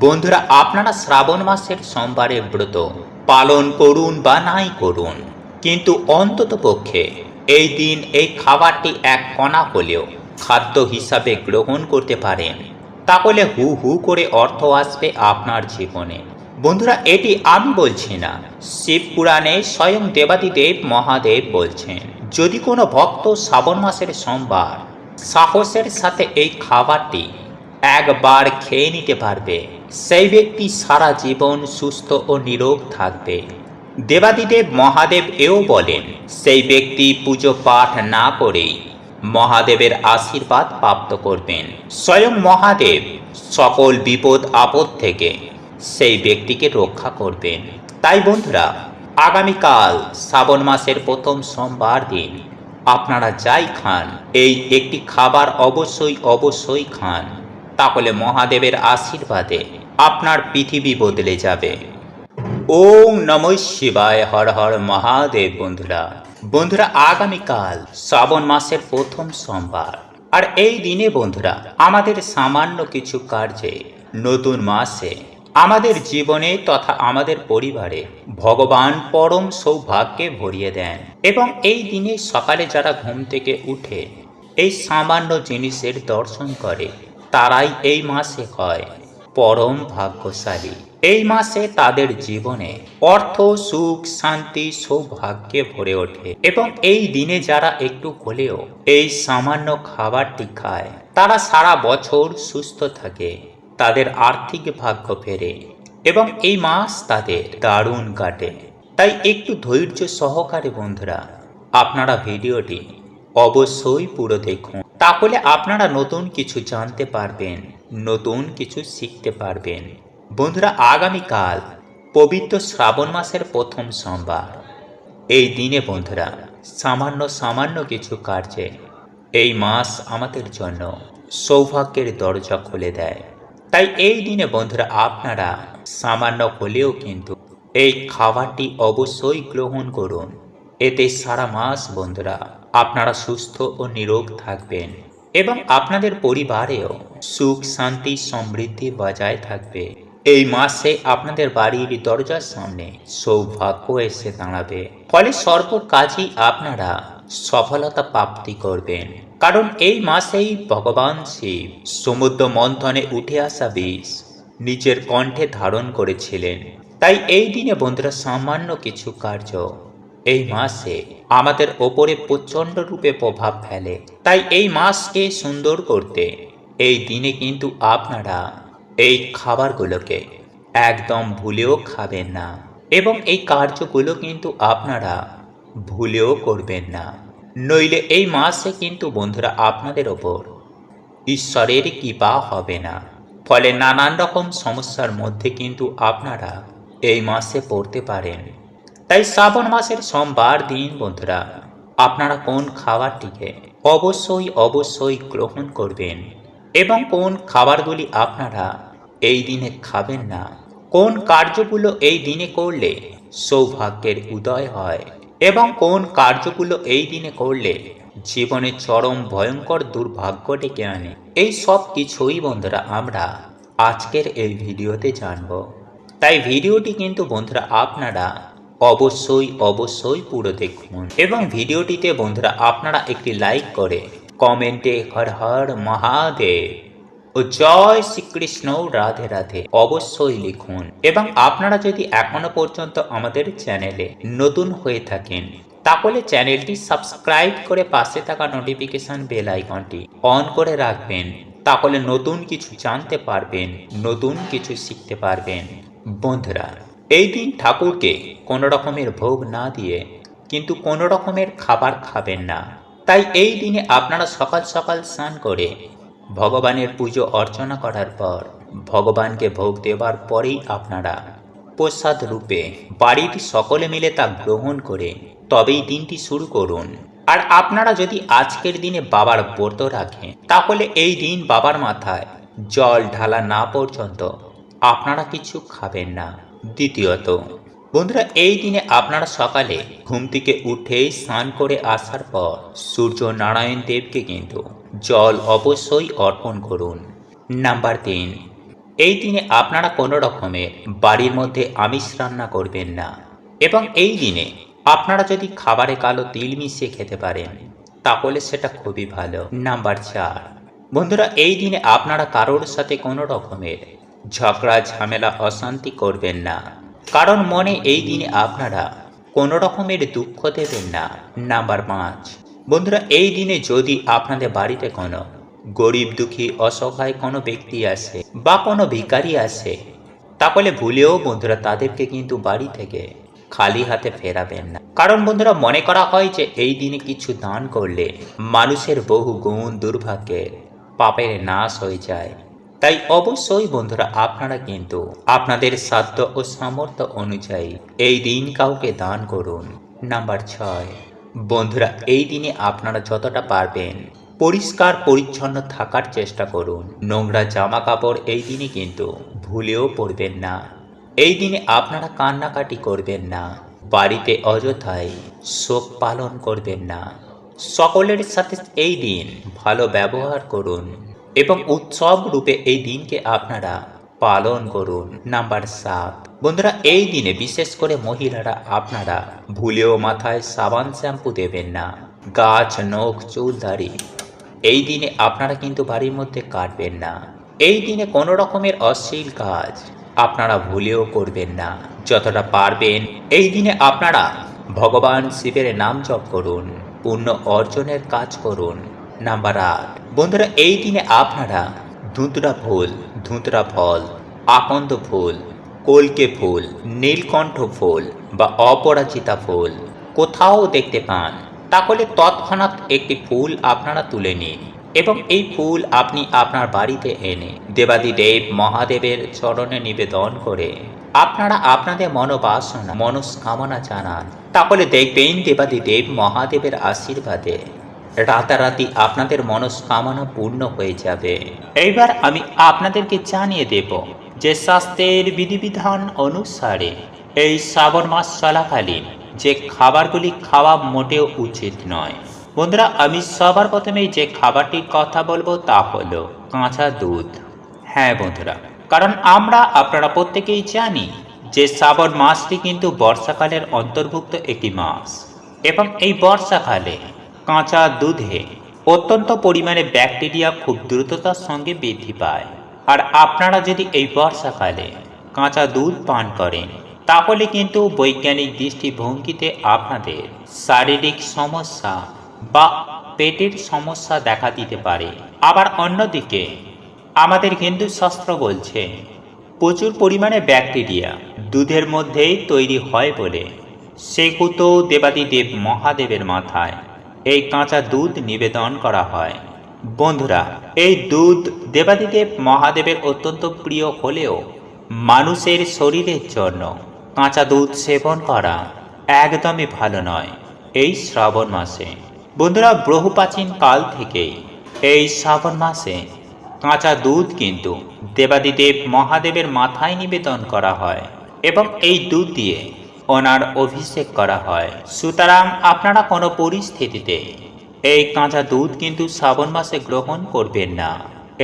বন্ধুরা, আপনারা শ্রাবণ মাসের সোমবারের ব্রত পালন করুন বা নাই করুন, কিন্তু অন্ততপক্ষে এই দিন এই খাবারটি এক কণা হলেও খাদ্য হিসাবে গ্রহণ করতে পারেন। তাহলে হু হু করে অর্থ আসবে আপনার জীবনে। বন্ধুরা, এটি আমি বলছি না, শিব পুরাণে স্বয়ং দেবাদিদেব মহাদেব বলছেন। যদি কোনো ভক্ত শ্রাবণ মাসের সোমবার সাহসের সাথে এই খাবারটি একবার খেয়ে নিতে পারবে, সেই ব্যক্তি সারা জীবন সুস্থ ও নিরোগ থাকবে। দেবাদিদেব মহাদেব এও বলেন, সেই ব্যক্তি পুজো পাঠ না করেই মহাদেবের আশীর্বাদ প্রাপ্ত করবেন। স্বয়ং মহাদেব সকল বিপদ আপদ থেকে সেই ব্যক্তিকে রক্ষা করবেন। তাই বন্ধুরা, আগামীকাল শ্রাবণ মাসের প্রথম সোমবার দিন আপনারা যাই খান, এই একটি খাবার অবশ্যই খান। তাহলে মহাদেবের আশীর্বাদে আপনার পৃথিবী বদলে যাবে। ওম নমঃ শিবায়, হর হর মহাদেব। বন্ধুরা, আগামীকাল শ্রাবণ মাসের প্রথম সোমবার, আর এই দিনে বন্ধুরা আমাদের সামান্য কিছু কার্যে নতুন মাসে আমাদের জীবনে তথা আমাদের পরিবারে ভগবান পরম সৌভাগ্যে ভরিয়ে দেন। এবং এই দিনে সকালে যারা ঘুম থেকে উঠে এই সামান্য জিনিসের দর্শন করে, তারাই এই মাসে হয় পরম ভাগ্যশালী। এই মাসে তাদের জীবনে অর্থ, সুখ, শান্তি, সৌভাগ্যে ভরে ওঠে। এবং এই দিনে যারা একটু হলেও এই সামান্য খাবারটি খায়, তারা সারা বছর সুস্থ থাকে, তাদের আর্থিক ভাগ্য ফেরে এবং এই মাস তাদের দারুণ কাটে। তাই একটু ধৈর্য সহকারে বন্ধুরা আপনারা ভিডিওটি অবশ্যই পুরো দেখুন, তাহলে আপনারা নতুন কিছু জানতে পারবেন, নতুন কিছু শিখতে পারবেন। বন্ধুরা, আগামীকাল পবিত্র শ্রাবণ মাসের প্রথম সোমবার, এই দিনে বন্ধুরা সামান্য কিছু কার্যে এই মাস আমাদের জন্য সৌভাগ্যের দরজা খুলে দেয়। তাই এই দিনে বন্ধুরা আপনারা সামান্য হলেও কিন্তু এই খাবারটি অবশ্যই গ্রহণ করুন। এতে সারা মাস বন্ধুরা আপনারা সুস্থ ও নিরোগ থাকবেন এবং আপনাদের পরিবারেও সুখ, শান্তি, সমৃদ্ধি বজায় থাকবে। এই মাসে আপনাদের বাড়ির দরজার সামনে সৌভাগ্য এসে দাঁড়াবে, ফলে সর্ব কাজেই আপনারা সফলতা প্রাপ্তি করবেন। কারণ এই মাসেই ভগবান শিব সমুদ্র মন্থনে উঠে আসা বিষ নিজের কণ্ঠে ধারণ করেছিলেন। তাই এই দিনে বন্ধুরা সামান্য কিছু কার্য এই মাসে আমাদের ওপরে প্রচণ্ড রূপে প্রভাব ফেলে। তাই এই মাসকে সুন্দর করতে এই দিনে কিন্তু আপনারা এই খাবারগুলোকে একদম ভুলেও খাবেন না এবং এই কার্যগুলো কিন্তু আপনারা ভুলেও করবেন না। নইলে এই মাসে কিন্তু বন্ধুরা আপনাদের ওপর ঈশ্বরের কৃপা হবে না, ফলে নানান রকম সমস্যার মধ্যে কিন্তু আপনারা এই মাসে পড়তে পারেন। তাই শ্রাবণ মাসের সোমবার দিন বন্ধুরা আপনারা কোন খাবারটিকে অবশ্যই গ্রহণ করবেন এবং কোন খাবারগুলি আপনারা এই দিনে খাবেন না, কোন কার্যগুলো এই দিনে করলে সৌভাগ্যের উদয় হয় এবং কোন কার্যগুলো এই দিনে করলে জীবনে চরম ভয়ঙ্কর দুর্ভাগ্য ডেকে আনে, এই সব কিছুই বন্ধুরা আমরা আজকের এই ভিডিওতে জানব। তাই ভিডিওটি কিন্তু বন্ধুরা আপনারা অবশ্যই পুরো দেখুন এবং ভিডিওটিতে বন্ধুরা আপনারা একটি লাইক করে কমেন্টে হর হর মহাদেব ও জয় শ্রীকৃষ্ণ রাধে রাধে অবশ্যই লিখুন। এবং আপনারা যদি এখনো পর্যন্ত আমাদের চ্যানেলে নতুন হয়ে থাকেন, তাহলে চ্যানেলটি সাবস্ক্রাইব করে পাশে থাকা নোটিফিকেশন বেল আইকনটি অন করে রাখবেন। তাহলে নতুন কিছু জানতে পারবেন, নতুন কিছু শিখতে পারবেন। বন্ধুরা, এই দিন ঠাকুরকে কোনো রকমের ভোগ না দিয়ে কিন্তু কোনো রকমের খাবার খাবেন না। তাই এই দিনে আপনারা সকাল সকাল স্নান করে ভগবানের পুজো অর্চনা করার পর ভগবানকে ভোগ দেওয়ার পরেই আপনারা প্রসাদ রূপে বাড়ির সকলে মিলে তা গ্রহণ করে তবেই দিনটি শুরু করুন। আর আপনারা যদি আজকের দিনে বাবার ব্রত রাখেন, তাহলে এই দিন বাবার মাথায় জল ঢালা না পর্যন্ত আপনারা কিছু খাবেন না। দ্বিতীয়ত বন্ধুরা, এই দিনে আপনারা সকালে ঘুম থেকে উঠেই স্নান করে আসার পর সূর্য নারায়ণ দেবকে কিন্তু জল অবশ্যই অর্পণ করুন। নাম্বার 3, এই দিনে আপনারা কোনো রকমের বাড়ির মধ্যে আমিষ রান্না করবেন না এবং এই দিনে আপনারা যদি খাবারে কালো তিল মিশিয়ে খেতে পারেন তাহলে সেটা খুবই ভালো। নাম্বার 4, বন্ধুরা এই দিনে আপনারা কারোর সাথে কোনো রকমের ঝগড়া ঝামেলা অশান্তি করবেন না, কারণ মনে এই দিনে আপনারা কোনো রকমের দুঃখ দেবেন না। নাম্বার 5, বন্ধুরা এই দিনে যদি আপনাদের বাড়িতে কোনো গরিব দুঃখী অসহায় কোনো ব্যক্তি আসে বা কোনো ভিখারি আসে তাহলে ভুলেও বন্ধুরা তাদেরকে কিন্তু বাড়ি থেকে খালি হাতে ফেরাবেন না, কারণ বন্ধুরা মনে করা হয় যে এই দিনে কিছু দান করলে মানুষের বহু গুণ দুর্ভাগ্যের পাপের নাশ হয়ে যায়। তাই অবশ্যই বন্ধুরা আপনারা কিন্তু আপনাদের সাধ্য ও সামর্থ্য অনুযায়ী এই দিন কাউকে দান করুন। নাম্বার 6, বন্ধুরা এই দিনে আপনারা যতটা পারবেন পরিষ্কার পরিচ্ছন্ন থাকার চেষ্টা করুন। নোংরা জামা কাপড় এই দিনে কিন্তু ভুলেও পরবেন না। এই দিনে আপনারা কান্নাকাটি করবেন না, বাড়িতে অযথায় শোক পালন করবেন না। সকলের সাথে এই দিন ভালো ব্যবহার করুন এবং উৎসব রূপে এই দিনকে আপনারা পালন করুন। নাম্বার 7, বন্ধুরা এই দিনে বিশেষ করে মহিলারা আপনারা ভুলেও মাথায় সাবান শ্যাম্পু দেবেন না। গাছ নখ চুল দাড়ি এই দিনে আপনারা কিন্তু বাড়ির মধ্যে কাটবেন না। এই দিনে কোনো রকমের অশ্লীল কাজ আপনারা ভুলেও করবেন না। যতটা পারবেন এই দিনে আপনারা ভগবান শিবের নাম জপ করুন, পুণ্য অর্জনের কাজ করুন। নাম্বার 8, বন্ধুরা এই দিনে আপনারা ধুতরা ফল, আকন্দ ফুল, কলকে ফুল, নীলকণ্ঠ ফুল বা অপরাজিতা ফুল কোথাও দেখতে পান তাহলে তৎক্ষণাৎ একটি ফুল আপনারা তুলে নিন এবং এই ফুল আপনি আপনার বাড়িতে এনে দেবাদিদেব মহাদেবের চরণে নিবেদন করে আপনারা আপনাদের মনস্কামনা জানান। তাহলে দেখবেন দেবাদিদেব মহাদেবের আশীর্বাদে রাতারাতি আপনাদের মনস্কামনা পূর্ণ হয়ে যাবে। এইবার আমি আপনাদেরকে জানিয়ে দেব যে শাস্ত্রের বিধিবিধান অনুসারে এই শ্রাবণ মাস চলাকালীন যে খাবারগুলি খাওয়া মোটেও উচিত নয়। বন্ধুরা আমি সবার প্রথমেই যে খাবারটির কথা বলবো তা হলো কাঁচা দুধ। হ্যাঁ বন্ধুরা, কারণ আপনারা প্রত্যেকেই জানি যে শ্রাবণ মাসটি কিন্তু বর্ষাকালের অন্তর্ভুক্ত একটি মাস এবং এই বর্ষাকালে কাঁচা দুধে অত্যন্ত পরিমাণে ব্যাকটেরিয়া খুব দ্রুততার সঙ্গে বৃদ্ধি পায়। আর আপনারা যদি এই বর্ষাকালে কাঁচা দুধ পান করেন তাহলে কিন্তু বৈজ্ঞানিক দৃষ্টিভঙ্গিতে আপনাদের শারীরিক সমস্যা বা পেটের সমস্যা দেখা দিতে পারে। আবার অন্যদিকে আমাদের হিন্দু শাস্ত্র বলছে প্রচুর পরিমাণে ব্যাকটেরিয়া দুধের মধ্যেই তৈরি হয় বলে সেহেতু দেবাদিদেব মহাদেবের মাথায় এই কাঁচা দুধ নিবেদন করা হয়। বন্ধুরা এই দুধ দেবাদিদেব মহাদেবের অত্যন্ত প্রিয় হলেও মানুষের শরীরের জন্য কাঁচা দুধ সেবন করা একদমই ভালো নয় এই শ্রাবণ মাসে। বন্ধুরা বহু প্রাচীন কাল থেকেই এই শ্রাবণ মাসে কাঁচা দুধ কিন্তু দেবাদিদেব মহাদেবের মাথায় নিবেদন করা হয় এবং এই দুধ দিয়ে ওনার অভিষেক করা হয়। সুতরাং আপনারা কোনো পরিস্থিতিতে এই কাঁচা দুধ কিন্তু শ্রাবণ মাসে গ্রহণ করবেন না,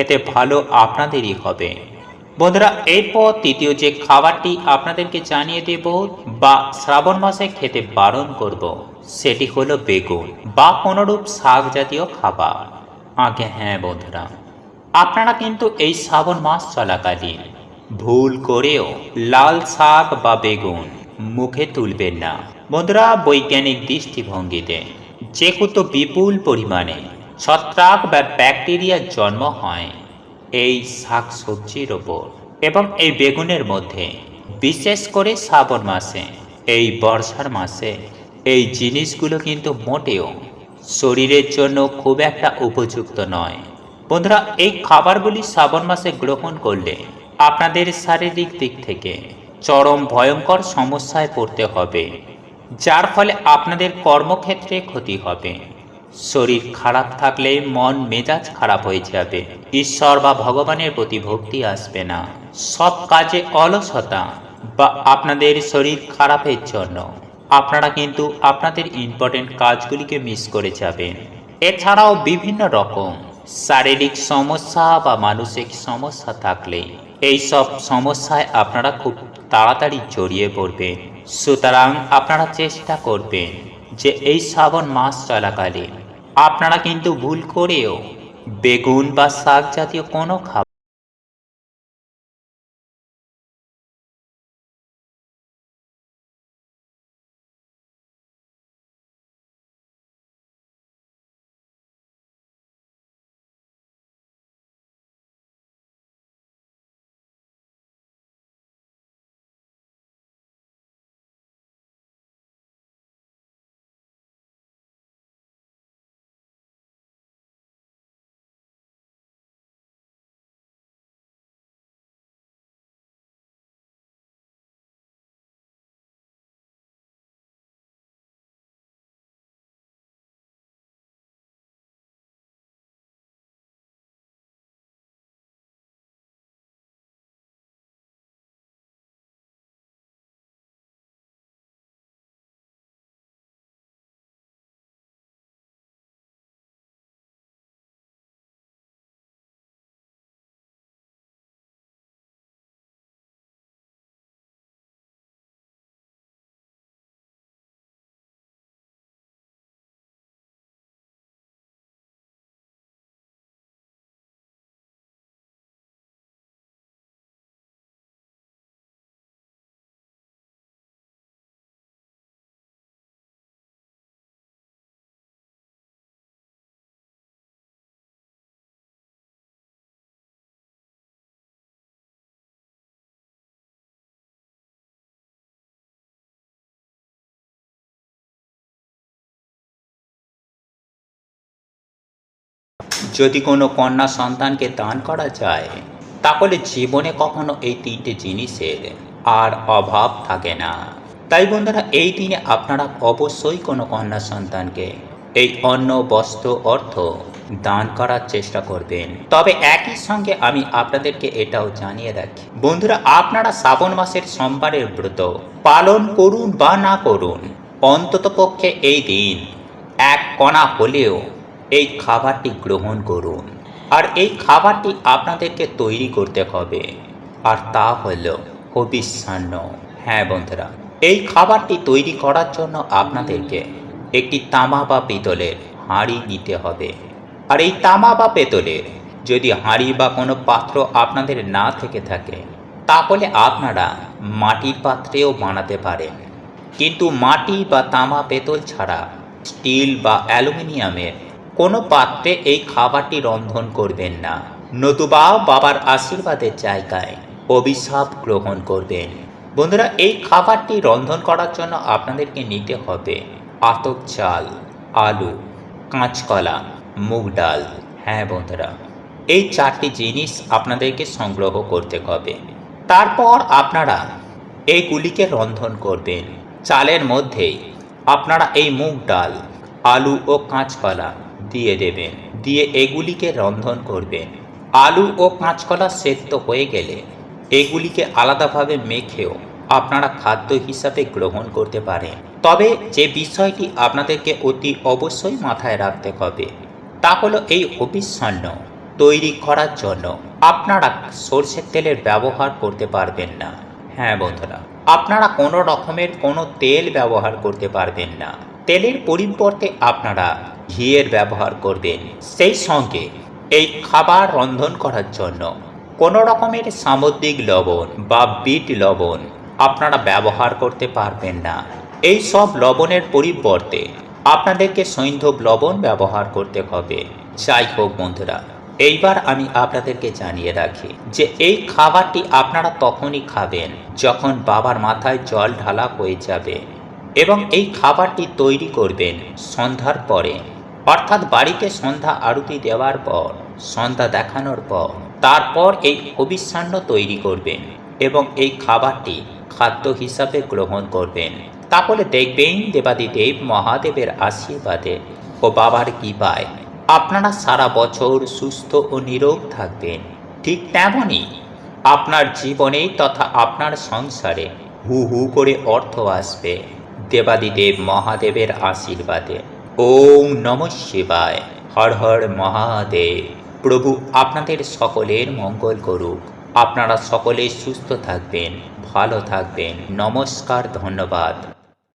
এতে ভালো আপনাদেরই হবে। বন্ধুরা এরপর তৃতীয় যে খাবারটি আপনাদেরকে জানিয়ে দেব বা শ্রাবণ মাসে খেতে বারণ করব সেটি হলো বেগুন বা কোনোরূপ শাক জাতীয় খাবার। আগে হ্যাঁ বন্ধুরা, আপনারা কিন্তু এই শ্রাবণ মাস চলাকালীন ভুল করেও লাল শাক বা বেগুন মুখে তুলবেন না। বন্ধুরা বৈজ্ঞানিক দৃষ্টিভঙ্গিতে যেহেতু বিপুল পরিমাণে ছত্রাক বা ব্যাকটেরিয়ার জন্ম হয় এই শাক সবজির ওপর এবং এই বেগুনের মধ্যে, বিশেষ করে শ্রাবণ মাসে এই বর্ষার মাসে এই জিনিসগুলো কিন্তু মোটেও শরীরের জন্য খুব একটা উপযুক্ত নয়। বন্ধুরা এই খাবারগুলি শ্রাবণ মাসে গ্রহণ করলে আপনাদের শারীরিক দিক থেকে চরম ভয়ঙ্কর সমস্যায় পড়তে হবে, যার ফলে আপনাদের কর্মক্ষেত্রে ক্ষতি হবে। শরীর খারাপ থাকলে মন মেজাজ খারাপ হয়ে যাবে, ঈশ্বর বা ভগবানের প্রতি ভক্তি আসবে না, সব কাজে অলসতা বা আপনাদের শরীর খারাপের জন্য আপনারা কিন্তু আপনাদের ইম্পর্টেন্ট কাজগুলিকে মিস করে যাবেন। এছাড়াও বিভিন্ন রকম শারীরিক সমস্যা বা মানসিক সমস্যা থাকলে এই সব সমস্যায় আপনারা খুব তাড়াতাড়ি জড়িয়ে পড়বেন। সুতরাং আপনারা চেষ্টা করবেন যে এই শ্রাবণ মাস চলাকালীন আপনারা কিন্তু ভুল করেও বেগুন বা শাক জাতীয় কোনো খাবার যদি কোনো কন্যা সন্তানকে দান করা যায় তাহলে জীবনে কখনো এই তিনটে জিনিসের আর অভাব থাকে না। তাই বন্ধুরা, এই দিনে আপনারা অবশ্যই কোনো কন্যা সন্তানকে এই অন্ন বস্ত্র অর্থ দান করার চেষ্টা করবেন। তবে একই সঙ্গে আমি আপনাদেরকে এটাও জানিয়ে রাখি বন্ধুরা, আপনারা শ্রাবণ মাসের সোমবারের ব্রত পালন করুন বা না করুন, অন্ততপক্ষে এই দিন এক কণা হলেও এই খাবারটি গ্রহণ করুন। আর এই খাবারটি আপনাদেরকে তৈরি করতে হবে, আর তা হল হবিষ্যান্ন। হ্যাঁ বন্ধুরা, এই খাবারটি তৈরি করার জন্য আপনাদেরকে একটি তামা বা পিতলের হাঁড়ি নিতে হবে। আর এই তামা বা পেতলের যদি হাঁড়ি বা কোনো পাত্র আপনাদের না থেকে থাকে তাহলে আপনারা মাটির পাত্রেও বানাতে পারেন। কিন্তু মাটি বা তামা পেতল ছাড়া স্টিল বা অ্যালুমিনিয়ামের কোনো পাত্রে এই খাবারটি রন্ধন করবেন না, নতুবা বাবার আশীর্বাদের জায়গায় অভিশাপ গ্রহণ করবেন। বন্ধুরা, এই খাবারটি রন্ধন করার জন্য আপনাদেরকে নিতে হবে আতপ চাল, আলু, কাঁচকলা, মুগ ডাল। হ্যাঁ বন্ধুরা, এই চারটি জিনিস আপনাদেরকে সংগ্রহ করতে হবে। তারপর আপনারা এইগুলিকে রন্ধন করবেন। চালের মধ্যেই আপনারা এই মুগ ডাল, আলু ও কাঁচকলা দিয়ে দেবেন, দিয়ে এগুলিকে রন্ধন করবেন। আলু ও কাঁচকলা সেদ্ধ হয়ে গেলে এগুলিকে আলাদাভাবে মেখেও আপনারা খাদ্য হিসাবে গ্রহণ করতে পারেন। তবে যে বিষয়টি আপনাদেরকে অতি অবশ্যই মাথায় রাখতে হবে তা হলো এই হবিষ্যান্ন তৈরি করার জন্য আপনারা সরষের তেলের ব্যবহার করতে পারবেন না। হ্যাঁ বন্ধুরা, আপনারা কোনো রকমের কোনো তেল ব্যবহার করতে পারবেন না। তেলের পরিবর্তে আপনারা ঘিয়ের ব্যবহার করবেন। সেই সঙ্গে এই খাবার রন্ধন করার জন্য কোনো রকমের সামুদ্রিক লবণ বা বিট লবণ আপনারা ব্যবহার করতে পারবেন না। এই সব লবণের পরিবর্তে আপনাদেরকে সৈন্ধব লবণ ব্যবহার করতে হবে। যাই হোক বন্ধুরা, এইবার আমি আপনাদেরকে জানিয়ে রাখি যে এই খাবারটি আপনারা তখনই খাবেন যখন বাবার মাথায় জল ঢালা হয়ে যাবে, এবং এই খাবারটি তৈরি করবেন সন্ধ্যার পরে, অর্থাৎ বাড়িতে সন্ধ্যা আরতি দেওয়ার পর, সন্ধ্যা দেখানোর পর তারপর এই হবিষ্যান্ন তৈরি করবেন এবং এই খাবারটি খাদ্য হিসাবে গ্রহণ করবেন। তাহলে দেখবেন দেবাদিদেব মহাদেবের আশীর্বাদে ও বাবার কৃপায় আপনারা সারা বছর সুস্থ ও নিরোগ থাকবেন। ঠিক তেমনই আপনার জীবনে তথা আপনার সংসারে হু হু করে অর্থ আসবে দেবাদিদেব মহাদেবের আশীর্বাদে। ওম নমঃ শিবায়। হর হর মহাদেব। প্রভু আপনাদের সকলের মঙ্গল করুক। আপনারা সকলেই সুস্থ থাকবেন, ভালো থাকবেন। নমস্কার, ধন্যবাদ।